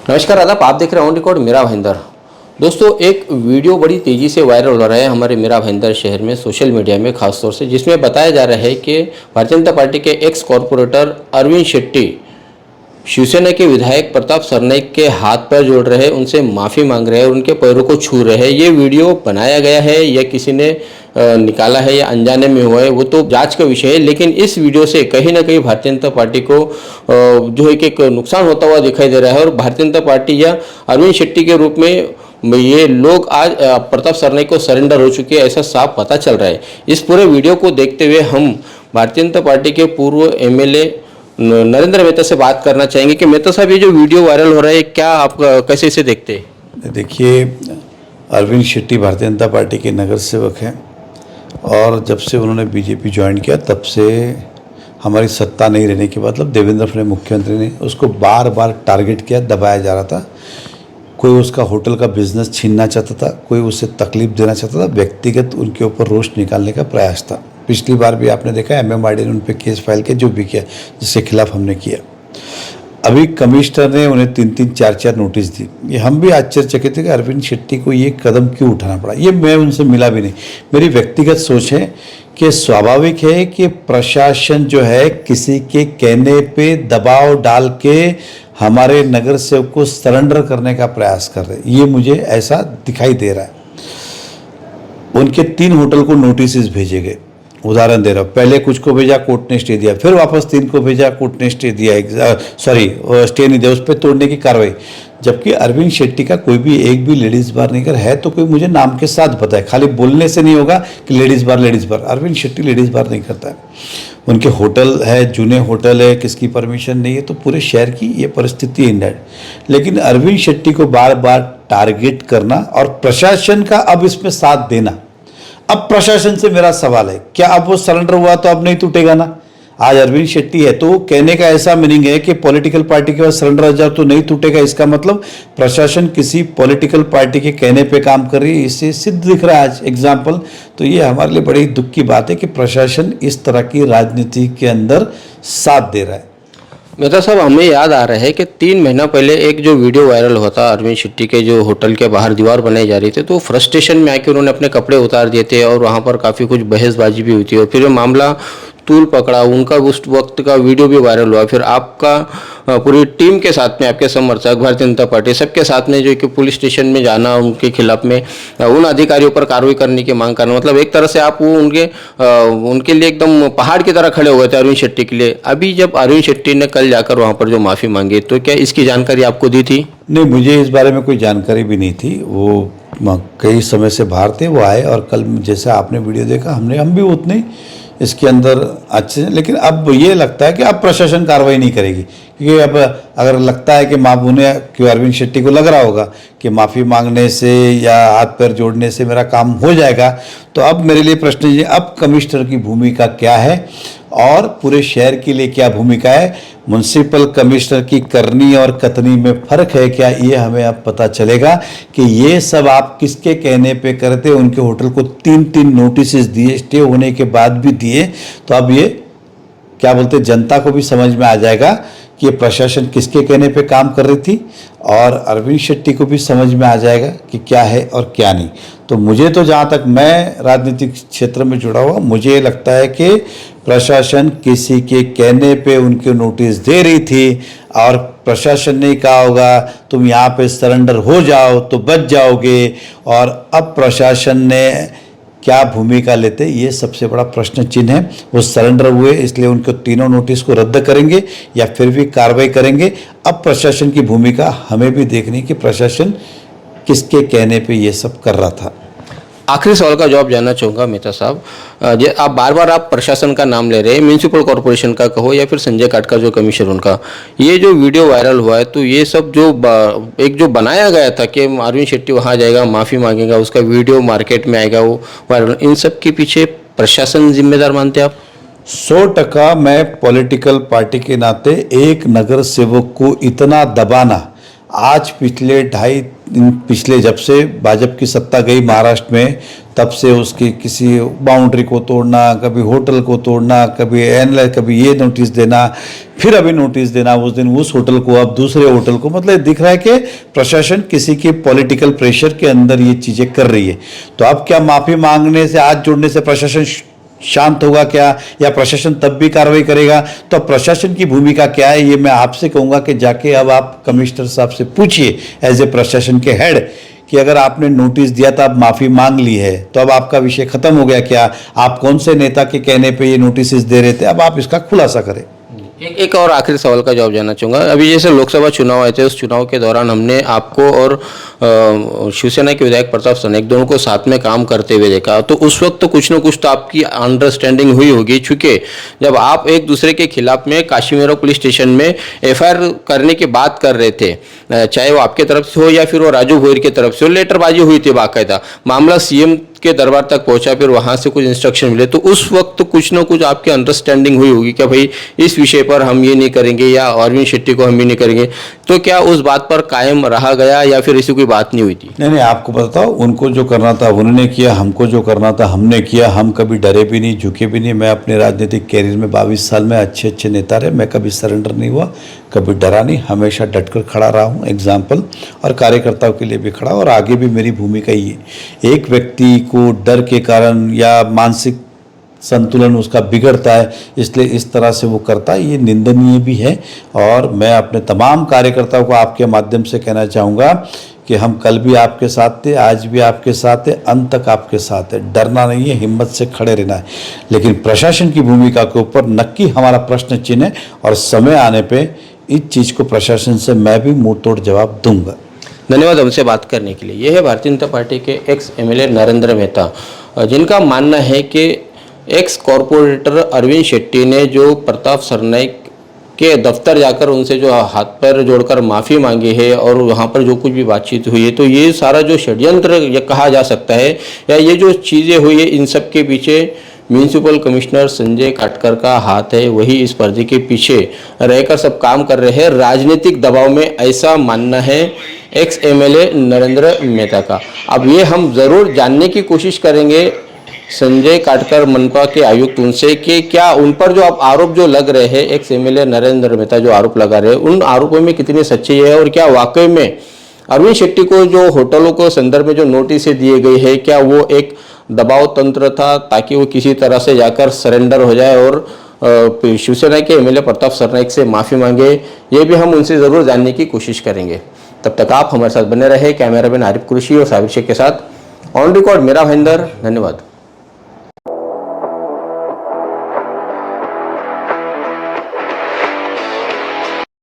नमस्कार आदाब, आप देख रहे हैं ऑन रिकॉर्ड मेरा भाईंदर। दोस्तों, एक वीडियो बड़ी तेज़ी से वायरल हो रहा है हमारे मेरा भाईंदर शहर में, सोशल मीडिया में खास तौर से, जिसमें बताया जा रहा है कि भारतीय जनता पार्टी के एक्स कॉरपोरेटर अरविंद शेट्टी शिवसेना के विधायक प्रताप सरनाईक के हाथ पैर जोड़ रहे हैं, उनसे माफ़ी मांग रहे हैं और उनके पैरों को छू रहे हैं। ये वीडियो बनाया गया है या किसी ने निकाला है या अनजाने में हुआ है, वो तो जांच का विषय है। लेकिन इस वीडियो से कहीं ना कहीं भारतीय जनता पार्टी को जो है कि एक नुकसान होता हुआ दिखाई दे रहा है। और भारतीय जनता पार्टी या अरविंद शेट्टी के रूप में ये लोग आज प्रताप सरनाईक को सरेंडर हो चुके हैं, ऐसा साफ पता चल रहा है। इस पूरे वीडियो को देखते हुए हम भारतीय जनता पार्टी के पूर्व एमएलए नरेंद्र मेहता से बात करना चाहेंगे कि मेहता साहब, ये जो वीडियो वायरल हो रहा है, क्या आप कैसे इसे देखते हैं? देखिए, अरविंद शेट्टी भारतीय जनता पार्टी के नगर सेवक हैं और जब से उन्होंने बीजेपी ज्वाइन किया तब से हमारी सत्ता नहीं रहने के बाद, मतलब देवेंद्र फडणवीस मुख्यमंत्री ने उसको बार बार टारगेट किया, दबाया जा रहा था। कोई उसका होटल का बिजनेस छीनना चाहता था, कोई उसे तकलीफ देना चाहता था, व्यक्तिगत उनके ऊपर रोष निकालने का प्रयास था। पिछली बार भी आपने देखा MMRD ने उन पर केस फाइल किया, जो भी किया, जिसके खिलाफ हमने किया। अभी कमिश्नर ने उन्हें 3-3, 4-4 नोटिस दी। ये हम भी आश्चर्यचकित थे कि अरविंद शेट्टी को ये कदम क्यों उठाना पड़ा। ये मैं उनसे मिला भी नहीं। मेरी व्यक्तिगत सोच है कि स्वाभाविक है कि प्रशासन जो है किसी के कहने पे दबाव डाल के हमारे नगर सेवक को सरेंडर करने का प्रयास कर रहे हैं। ये मुझे ऐसा दिखाई दे रहा है। उनके 3 होटल को नोटिस भेजे गए। उदाहरण दे रहा हूँ, पहले कुछ को भेजा, कोर्ट ने स्टे दिया, फिर वापस 3 को भेजा, कोर्ट ने स्टे दिया, स्टे नहीं दिया, उस पर तोड़ने की कार्रवाई। जबकि अरविंद शेट्टी का कोई भी एक भी लेडीज़ बार नहीं कर है, तो कोई मुझे नाम के साथ पता है। खाली बोलने से नहीं होगा कि लेडीज़ बार। अरविंद शेट्टी लेडीज़ बार नहीं करता है। उनके होटल है, जूने होटल है, किसकी परमिशन नहीं है, तो पूरे शहर की ये परिस्थिति है। लेकिन अरविंद शेट्टी को बार बार टारगेट करना और प्रशासन का अब इसमें साथ देना। अब प्रशासन से मेरा सवाल है, क्या अब वो सरेंडर हुआ तो अब नहीं टूटेगा ना? आज अरविंद शेट्टी है तो कहने का ऐसा मीनिंग है कि पॉलिटिकल पार्टी के पास सरेंडर हो जाओ तो नहीं टूटेगा। इसका मतलब प्रशासन किसी पॉलिटिकल पार्टी के कहने पे काम कर रही है। इससे सिद्ध दिख रहा है आज एग्जाम्पल। तो ये हमारे लिए बड़ी दुख की बात है कि प्रशासन इस तरह की राजनीति के अंदर साथ दे रहा है। मेहता साहब, हमें याद आ रहा है कि 3 महीना पहले एक जो वीडियो वायरल हुआ था अरविंद शेट्टी के, जो होटल के बाहर दीवार बनाई जा रही थी, तो फ्रस्ट्रेशन में आके उन्होंने अपने कपड़े उतार दिए थे और वहाँ पर काफ़ी कुछ बहसबाजी भी हुई थी और फिर मामला तूल पकड़ा। उनका उस वक्त का वीडियो भी वायरल हुआ। फिर आपका पूरी टीम के साथ में, आपके समर्थक, भारतीय जनता पार्टी सबके साथ में जो कि पुलिस स्टेशन में जाना, उनके खिलाफ में उन अधिकारियों पर कार्रवाई करने की मांग करना, मतलब एक तरह से आप वो उनके लिए एकदम पहाड़ की तरह खड़े हो गए थे अरविंद शेट्टी के लिए। अभी जब अरविंद शेट्टी ने कल जाकर वहाँ पर जो माफ़ी मांगी, तो क्या इसकी जानकारी आपको दी थी? नहीं, मुझे इस बारे में कोई जानकारी भी नहीं थी। वो कई समय से बाहर थे, वो आए और कल जैसा आपने वीडियो देखा, हम भी उतने इसके अंदर अच्छे। लेकिन अब ये लगता है कि अब प्रशासन कार्रवाई नहीं करेगी, क्योंकि अब अगर लगता है कि उन्हें कि अरविंद शेट्टी को लग रहा होगा कि माफ़ी मांगने से या हाथ पैर जोड़ने से मेरा काम हो जाएगा, तो अब मेरे लिए प्रश्न ये, अब कमिश्नर की भूमिका क्या है और पूरे शहर के लिए क्या भूमिका है? म्युनिसिपल कमिश्नर की करनी और कतनी में फ़र्क है क्या? ये हमें अब पता चलेगा कि ये सब आप किसके कहने पे करते। उनके होटल को 3-3 नोटिस दिए, स्टे होने के बाद भी दिए। तो अब ये क्या बोलते, जनता को भी समझ में आ जाएगा कि ये प्रशासन किसके कहने पे काम कर रही थी और अरविंद शेट्टी को भी समझ में आ जाएगा कि क्या है और क्या नहीं। तो मुझे तो, जहाँ तक मैं राजनीतिक क्षेत्र में जुड़ा हुआ, मुझे लगता है कि प्रशासन किसी के कहने पे उनके नोटिस दे रही थी और प्रशासन ने कहा होगा तुम यहाँ पे सरेंडर हो जाओ तो बच जाओगे, और अब प्रशासन ने क्या भूमिका लेते, ये सबसे बड़ा प्रश्न चिन्ह है। वो सरेंडर हुए इसलिए उनको 3 नोटिस को रद्द करेंगे या फिर भी कार्रवाई करेंगे। अब प्रशासन की भूमिका हमें भी देखनी कि प्रशासन किसके कहने पे ये सब कर रहा था। आखिरी सवाल का जवाब जानना चाहूँगा मेहता साहब, आप बार बार प्रशासन का नाम ले रहे हैं, म्यूनसिपल कॉरपोरेशन का कहो या फिर संजय काट का जो कमिश्नर उनका, ये जो वीडियो वायरल हुआ है, तो ये सब जो एक जो बनाया गया था कि अरविंद शेट्टी वहाँ जाएगा, माफ़ी मांगेगा, उसका वीडियो मार्केट में आएगा, वो वायरल, इन सब के पीछे प्रशासन जिम्मेदार मानते हैं आप? 100% मैं पॉलिटिकल पार्टी के नाते एक नगर सेवक को इतना दबाना, आज पिछले जब से भाजपा की सत्ता गई महाराष्ट्र में, तब से उसकी किसी बाउंड्री को तोड़ना, कभी होटल को तोड़ना, कभी ये नोटिस देना, फिर अभी नोटिस देना, उस दिन उस होटल को, अब दूसरे होटल को। मतलब दिख रहा है कि प्रशासन किसी के पॉलिटिकल प्रेशर के अंदर ये चीज़ें कर रही है। तो अब क्या माफ़ी मांगने से, हाथ जोड़ने से प्रशासन शांत होगा क्या, या प्रशासन तब भी कार्रवाई करेगा? तो प्रशासन की भूमिका क्या है, ये मैं आपसे कहूँगा कि जाके अब आप कमिश्नर साहब से पूछिए एज ए प्रशासन के हेड कि अगर आपने नोटिस दिया था, आप माफ़ी मांग ली है, तो अब आपका विषय खत्म हो गया क्या? आप कौन से नेता के कहने पे ये नोटिस दे रहे थे? अब आप इसका खुलासा करें। एक और आखिरी सवाल का जवाब जानना चाहूँगा। अभी जैसे लोकसभा चुनाव आए थे, उस चुनाव के दौरान हमने आपको और शिवसेना के विधायक प्रताप सरनाईक दोनों को साथ में काम करते हुए देखा। तो उस वक्त तो कुछ न कुछ तो आपकी अंडरस्टैंडिंग हुई होगी, चूँकि जब आप एक दूसरे के खिलाफ में काशीमेरा पुलिस स्टेशन में एफआईआर करने की बात कर रहे थे, चाहे वो आपके तरफ से हो या फिर वो राजू भोईर की तरफ से हो, लेटरबाजी हुई थी, बाकायदा मामला सीएम के दरबार तक पहुंचा, फिर वहां से कुछ इंस्ट्रक्शन मिले। तो उस वक्त कुछ ना कुछ आपकी अंडरस्टैंडिंग हुई होगी कि भाई इस विषय पर हम ये नहीं करेंगे, या अरविंद शेट्टी को हम ये नहीं करेंगे। तो क्या उस बात पर कायम रहा गया या फिर ऐसी कोई बात नहीं हुई थी? नहीं, आपको बताओ, उनको जो करना था उन्होंने किया, हमको जो करना था हमने किया। हम कभी डरे भी नहीं, झुके भी नहीं। मैं अपने राजनीतिक कैरियर में 22 साल में अच्छे नेता रहे, मैं कभी सरेंडर नहीं हुआ, कभी डरा नहीं, हमेशा डटकर खड़ा रहा हूँ एग्जाम्पल, और कार्यकर्ताओं के लिए भी खड़ा, और आगे भी मेरी भूमिका ही है। एक व्यक्ति को डर के कारण या मानसिक संतुलन उसका बिगड़ता है, इसलिए इस तरह से वो करता है, ये निंदनीय भी है। और मैं अपने तमाम कार्यकर्ताओं को आपके माध्यम से कहना चाहूँगा कि हम कल भी आपके साथ थे, आज भी आपके साथ है, अंत तक आपके साथ है। डरना नहीं है, हिम्मत से खड़े रहना है। लेकिन प्रशासन की भूमिका के ऊपर नक्की हमारा प्रश्न चिन्ह है, और समय आने पे इस चीज़ को प्रशासन से मैं भी मुंह तोड़ जवाब दूंगा। धन्यवाद हमसे बात करने के लिए। ये है भारतीय जनता पार्टी के एक्स एमएलए नरेंद्र मेहता, जिनका मानना है कि एक्स कॉरपोरेटर अरविंद शेट्टी ने जो प्रताप सरनाईक के दफ्तर जाकर उनसे जो हाथ पैर जोड़कर माफ़ी मांगी है और वहाँ पर जो कुछ भी बातचीत हुई है, तो ये सारा जो षड्यंत्र ये कहा जा सकता है, या ये जो चीज़ें हुई है, इन सब के पीछे म्यूनिसिपल कमिश्नर संजय काटकर का हाथ है। वही इस पर्दे के पीछे रहकर सब काम कर रहे हैं राजनीतिक दबाव में, ऐसा मानना है एक्स एमएलए नरेंद्र मेहता का। अब ये हम ज़रूर जानने की कोशिश करेंगे संजय काटकर मनपा के आयुक्त उनसे कि क्या उन पर जो अब आरोप जो लग रहे हैं, एक्स एमएलए नरेंद्र मेहता जो आरोप लगा रहे हैं, उन आरोपों में कितनी सच्चाई है, और क्या वाकई में अरविंद शेट्टी को जो होटलों को संदर्भ में जो नोटिस दिए गए हैं, क्या वो एक दबाव तंत्र था ताकि वो किसी तरह से जाकर सरेंडर हो जाए और शिवसेना के एमएलए प्रताप सरनाईक से माफ़ी मांगे? ये भी हम उनसे ज़रूर जानने की कोशिश करेंगे। तब तक आप हमारे साथ बने रहे। कैमरामैन आरिफ कुरैशी और साबिर शेख के साथ ऑन रिकॉर्ड मेरा भाईंदर। धन्यवाद।